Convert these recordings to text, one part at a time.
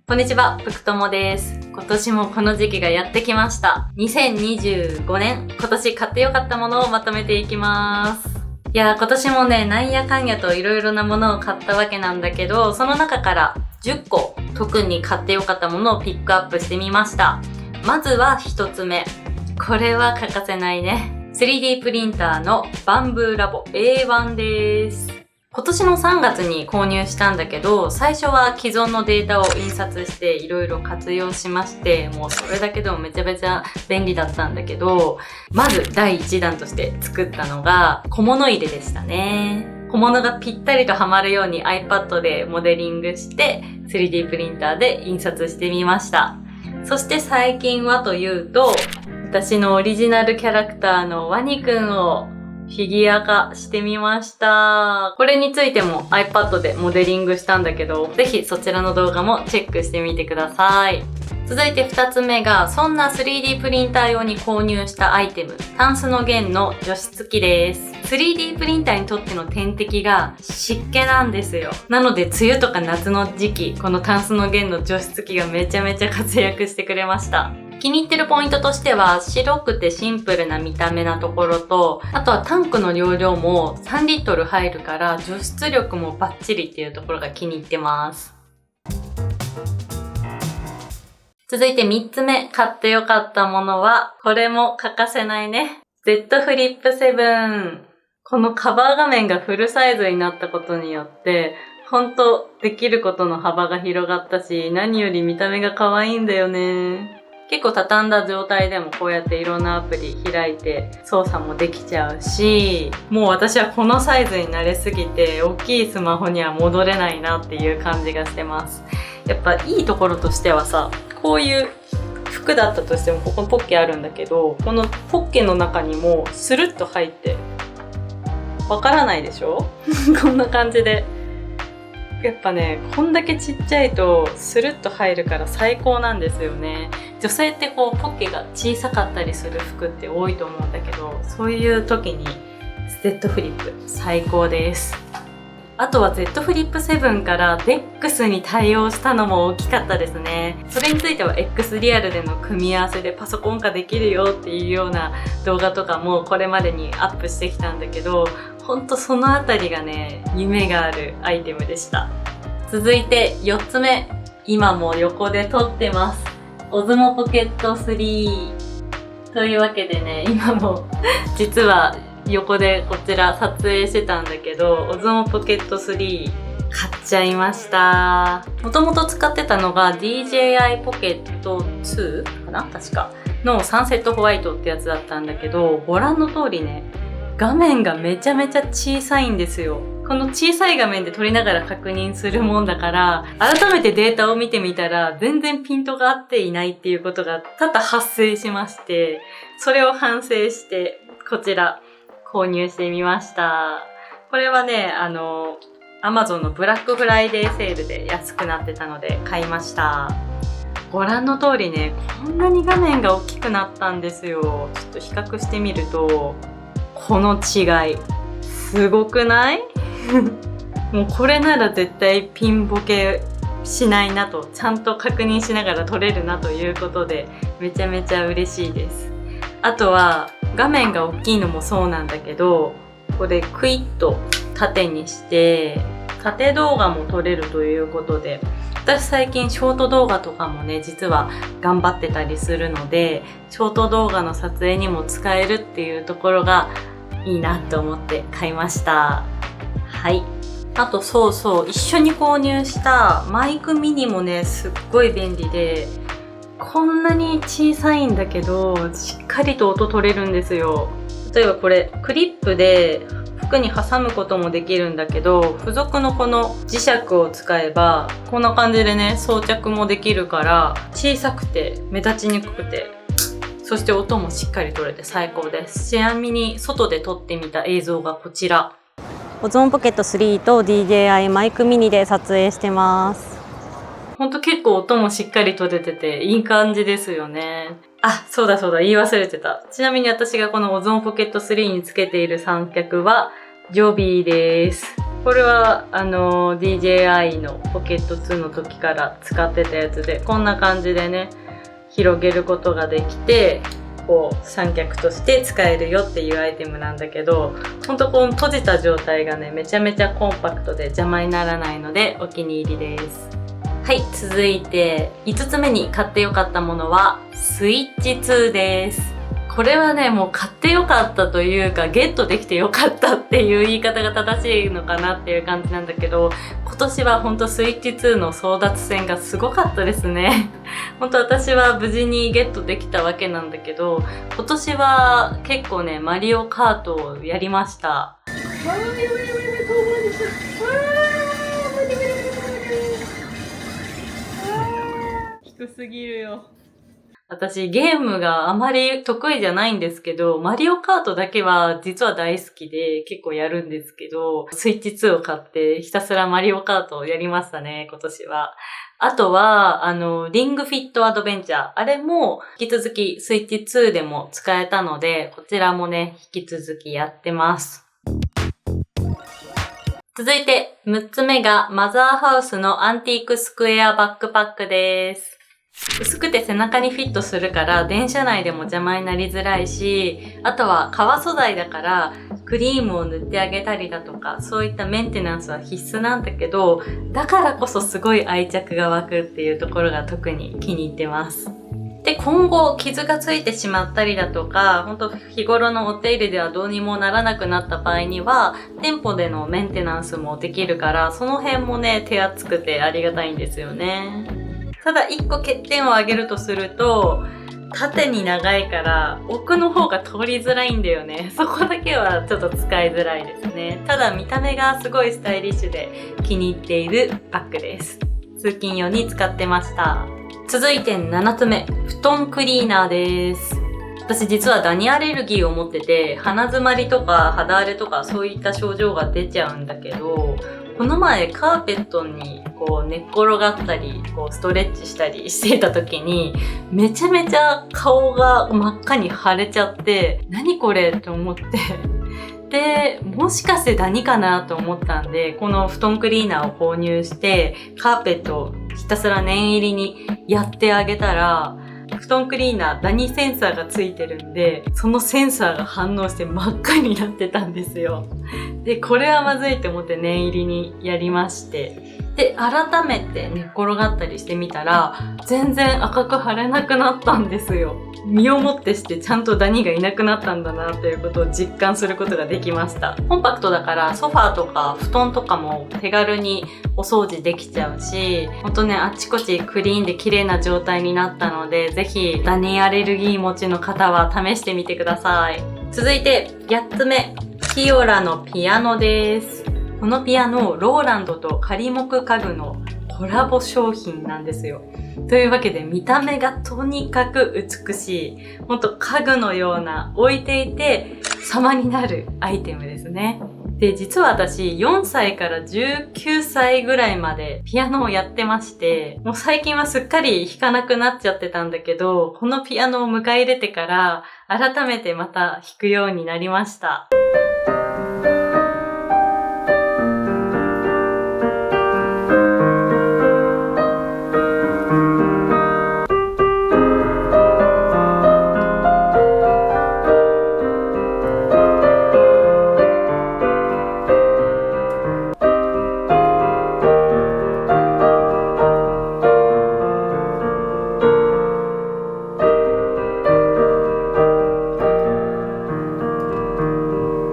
こんにちは、ぷくともです。今年もこの時期がやってきました。2025年、今年買ってよかったものをまとめていきます。いやー、今年もね、なんやかんやといろいろなものを買ったわけなんだけど、その中から10個、特に買ってよかったものをピックアップしてみました。まずは1つ目。これは欠かせないね。3D プリンターのバンブーラボ A1 です。今年の3月に購入したんだけど、最初は既存のデータを印刷していろいろ活用しまして、もうそれだけでもめちゃめちゃ便利だったんだけど、まず第1弾として作ったのが小物入れでしたね。小物がぴったりとはまるように iPad でモデリングして 3D プリンターで印刷してみました。そして最近はというと、私のオリジナルキャラクターのワニくんをフィギュア化してみました。これについても iPad でモデリングしたんだけど、ぜひそちらの動画もチェックしてみてください。続いて2つ目が、そんな 3D プリンター用に購入したアイテム、タンスの弦の除湿機です。3D プリンターにとっての天敵が湿気なんですよ。なので梅雨とか夏の時期、このタンスの弦の除湿機がめちゃめちゃ活躍してくれました。気に入ってるポイントとしては、白くてシンプルな見た目なところと、あとはタンクの容量も3リットル入るから除湿力もバッチリっていうところが気に入ってます。続いて3つ目、買ってよかったものは、これも欠かせないね。Z Flip 7。このカバー画面がフルサイズになったことによって、ほんとできることの幅が広がったし、何より見た目が可愛いんだよね。結構畳んだ状態でもこうやっていろんなアプリ開いて操作もできちゃうし、もう私はこのサイズに慣れすぎて大きいスマホには戻れないなっていう感じがしてます。やっぱいいところとしてはさ、こういう服だったとしてもここにポッケあるんだけど、このポッケの中にもスルッと入ってわからないでしょこんな感じで。やっぱね、こんだけちっちゃいとスルッと入るから最高なんですよね。女性ってこうポッケが小さかったりする服って多いと思うんだけど、そういう時に Z フリップ最高です。あとは Z フリップ7から DeX に対応したのも大きかったですね。それについては X リアルでの組み合わせでパソコン化できるよっていうような動画とかもこれまでにアップしてきたんだけど、ほんとそのあたりがね、夢があるアイテムでした。続いて4つ目、今も横で撮ってます。Osmo Pocket 3。というわけでね、今も実は横でこちら撮影してたんだけど、Osmo Pocket 3買っちゃいました。もともと使ってたのが DJI Pocket 2かな確かのサンセットホワイトってやつだったんだけど、ご覧の通りね、画面がめちゃめちゃ小さいんですよ。この小さい画面で撮りながら確認するもんだから、改めてデータを見てみたら全然ピントが合っていないっていうことが多々発生しまして、それを反省してこちら購入してみました。これはね、Amazon のブラックフライデーセールで安くなってたので買いました。ご覧の通りね、こんなに画面が大きくなったんですよ。ちょっと比較してみると、この違い、すごくないもうこれなら絶対ピンボケしないなと、ちゃんと確認しながら撮れるなということで、めちゃめちゃ嬉しいです。あとは、画面が大きいのもそうなんだけど、これクイッと縦にして、縦動画も撮れるということで、私最近ショート動画とかもね、実は頑張ってたりするので、ショート動画の撮影にも使えるっていうところがいいなと思って買いました。はい。あとそうそう、一緒に購入したマイクミニもね、すっごい便利で、こんなに小さいんだけど、しっかりと音取れるんですよ。例えばこれ、クリップで服に挟むこともできるんだけど、付属のこの磁石を使えば、こんな感じでね、装着もできるから、小さくて目立ちにくくて、そして音もしっかり取れて最高です。ちなみに外で撮ってみた映像がこちら。Osmo Pocket 3と DJI マイクミニで撮影してます。ほんと結構音もしっかり取れてていい感じですよね。あ、そうだそうだ、言い忘れてた。ちなみに私がこの Osmo Pocket 3につけている三脚はジョビーです。これはDJI のポケット2の時から使ってたやつで、こんな感じでね広げることができて、こう三脚として使えるよっていうアイテムなんだけど、ほんとこの閉じた状態がねめちゃめちゃコンパクトで邪魔にならないのでお気に入りです。はい、続いて5つ目に買ってよかったものはスイッチ2です。これはねもう買ってよかったというか、ゲットできてよかったっていう言い方が正しいのかなっていう感じなんだけど、今年はほんとスイッチ2の争奪戦がすごかったですね。ほんと私は無事にゲットできたわけなんだけど、今年は結構ねマリオカートをやりました。低すぎるよ。私ゲームがあまり得意じゃないんですけど、マリオカートだけは実は大好きで結構やるんですけど、スイッチ2を買ってひたすらマリオカートをやりましたね、今年は。あとは、リングフィットアドベンチャー。あれも引き続きスイッチ2でも使えたので、こちらもね、引き続きやってます。続いて、6つ目がマザーハウスのアンティークスクエアバックパックです。薄くて背中にフィットするから電車内でも邪魔になりづらいし、あとは革素材だからクリームを塗ってあげたりだとか、そういったメンテナンスは必須なんだけど、だからこそすごい愛着が湧くっていうところが特に気に入ってます。で、今後傷がついてしまったりだとか、本当日頃のお手入れではどうにもならなくなった場合には、店舗でのメンテナンスもできるから、その辺もね、手厚くてありがたいんですよね。ただ一個欠点を挙げるとすると、縦に長いから奥の方が通りづらいんだよね。そこだけはちょっと使いづらいですね。ただ見た目がすごいスタイリッシュで気に入っているバッグです。通勤用に使ってました。続いて7つ目、布団クリーナーです。私実はダニアレルギーを持ってて、鼻詰まりとか肌荒れとかそういった症状が出ちゃうんだけど、この前カーペットにこう寝っ転がったり、こうストレッチしたりしていた時に、めちゃめちゃ顔が真っ赤に腫れちゃって、何これって思って。で、もしかしてダニかなと思ったんで、この布団クリーナーを購入して、カーペットをひたすら念入りにやってあげたら、布団クリーナーダニセンサーがついてるんで、そのセンサーが反応して真っ赤になってたんですよ。で、これはまずいと思って念入りにやりまして、で、改めて寝っ転がったりしてみたら、全然赤く腫れなくなったんですよ。身をもってしてちゃんとダニがいなくなったんだなということを実感することができました。コンパクトだからソファーとか布団とかも手軽にお掃除できちゃうし、ほんとね、あっちこっちクリーンで綺麗な状態になったので、ぜひダニアレルギー持ちの方は試してみてください。続いて8つ目、キオラのピアノです。このピアノ、ローランドと仮木家具のコラボ商品なんですよ。というわけで見た目がとにかく美しい、ほんと家具のような、置いていて様になるアイテムですね。で、実は私4歳から19歳ぐらいまでピアノをやってまして、もう最近はすっかり弾かなくなっちゃってたんだけど、このピアノを迎え入れてから改めてまた弾くようになりました。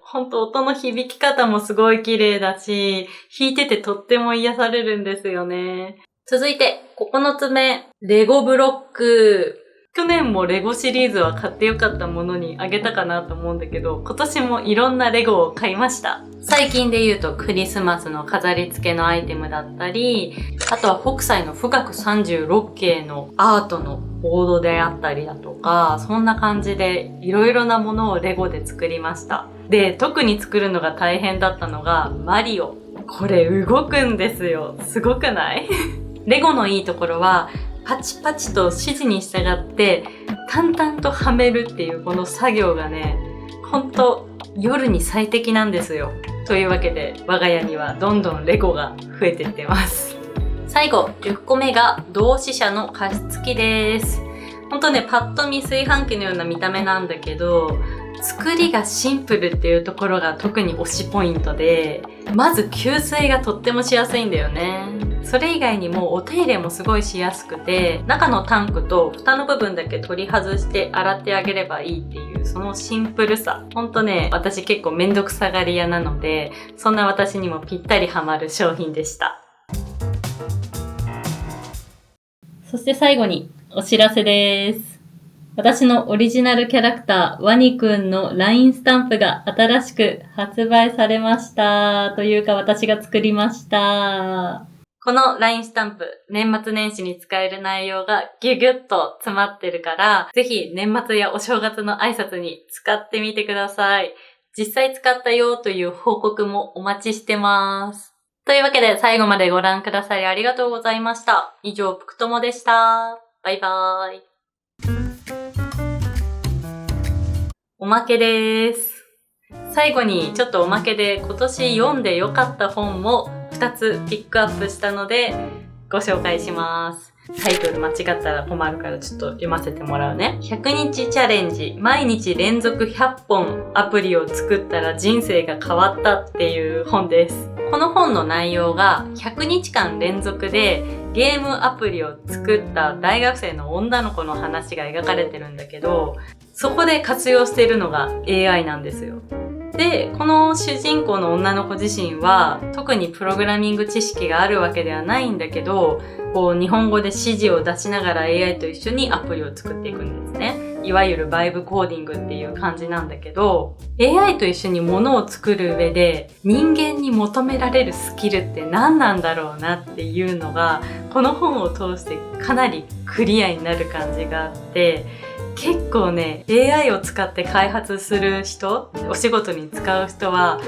ほんと音の響き方もすごい綺麗だし、弾いててとっても癒されるんですよね。続いて9つ目、レゴブロック。去年もレゴシリーズは買ってよかったものにあげたかなと思うんだけど、今年もいろんなレゴを買いました。最近で言うとクリスマスの飾り付けのアイテムだったり、あとは北斎の富岳36景のアートのボードであったりだとか、そんな感じでいろいろなものをレゴで作りました。で、特に作るのが大変だったのがマリオ。これ動くんですよ。すごくない？レゴのいいところは、パチパチと指示に従って淡々とはめるっていうこの作業がね、ほんと夜に最適なんですよ。というわけで我が家にはどんどんレゴが増えていってます。最後10個目が同志社の加湿器です。ほんとね、パッと見炊飯器のような見た目なんだけど、作りがシンプルっていうところが特に推しポイントで、まず給水がとってもしやすいんだよね。それ以外にもお手入れもすごいしやすくて、中のタンクと蓋の部分だけ取り外して洗ってあげればいいっていうそのシンプルさ。ほんとね、私結構めんどくさがり屋なので、そんな私にもぴったりハマる商品でした。そして最後にお知らせです。私のオリジナルキャラクター、ワニくんの LINE スタンプが新しく発売されました。というか私が作りました。この LINE スタンプ、年末年始に使える内容がギュギュッと詰まってるから、ぜひ年末やお正月の挨拶に使ってみてください。実際使ったよという報告もお待ちしてます。というわけで最後までご覧くださりありがとうございました。以上、ぷくともでした。バイバーイ。おまけです。最後にちょっとおまけで今年読んで良かった本も2つピックアップしたのでご紹介します。タイトル間違ったら困るからちょっと読ませてもらうね。100日チャレンジ、毎日連続100本アプリを作ったら人生が変わったっていう本です。この本の内容が100日間連続でゲームアプリを作った大学生の女の子の話が描かれてるんだけど、そこで活用しているのが AI なんですよ。で、この主人公の女の子自身は特にプログラミング知識があるわけではないんだけど、こう日本語で指示を出しながら AI と一緒にアプリを作っていくんですね。いわゆるバイブコーディングっていう感じなんだけど、AI と一緒に物を作る上で人間に求められるスキルって何なんだろうなっていうのが、この本を通してかなりクリアになる感じがあって、結構ね、AI を使って開発する人、お仕事に使う人は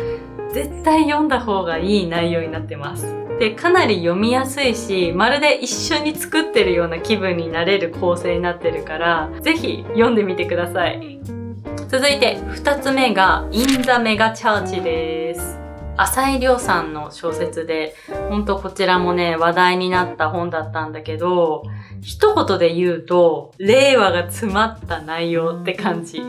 絶対読んだ方がいい内容になってます。で、かなり読みやすいし、まるで一緒に作ってるような気分になれる構成になってるから、ぜひ読んでみてください。続いて2つ目が In the Mega Church です。浅井亮さんの小説で、ほんとこちらもね、話題になった本だったんだけど、一言で言うと、令和が詰まった内容って感じ。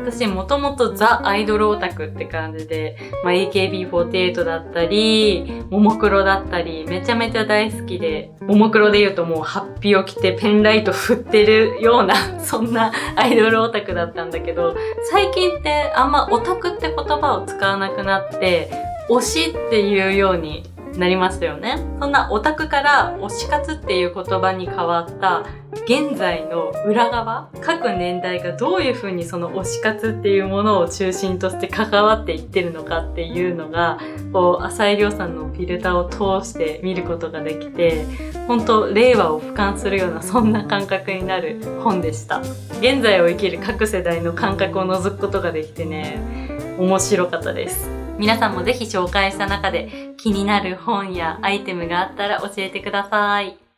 私もともとザ・アイドルオタクって感じで、AKB48 だったり、ももクロだったり、めちゃめちゃ大好きで、ももクロで言うともうハッピーを着てペンライト振ってるような、そんなアイドルオタクだったんだけど、最近ってあんまオタクって言葉を使わなくなって、推しっていうようになりましたよね。そんなオタクから推し活っていう言葉に変わった現在の裏側、各年代がどういうふうにその推し活っていうものを中心として関わっていってるのかっていうのが、こう浅井亮さんのフィルターを通して見ることができて、本当令和を俯瞰するようなそんな感覚になる本でした。現在を生きる各世代の感覚を覗くことができてね、面白かったです。皆さんもぜひ紹介した中で気になる本やアイテムがあったら教えてください。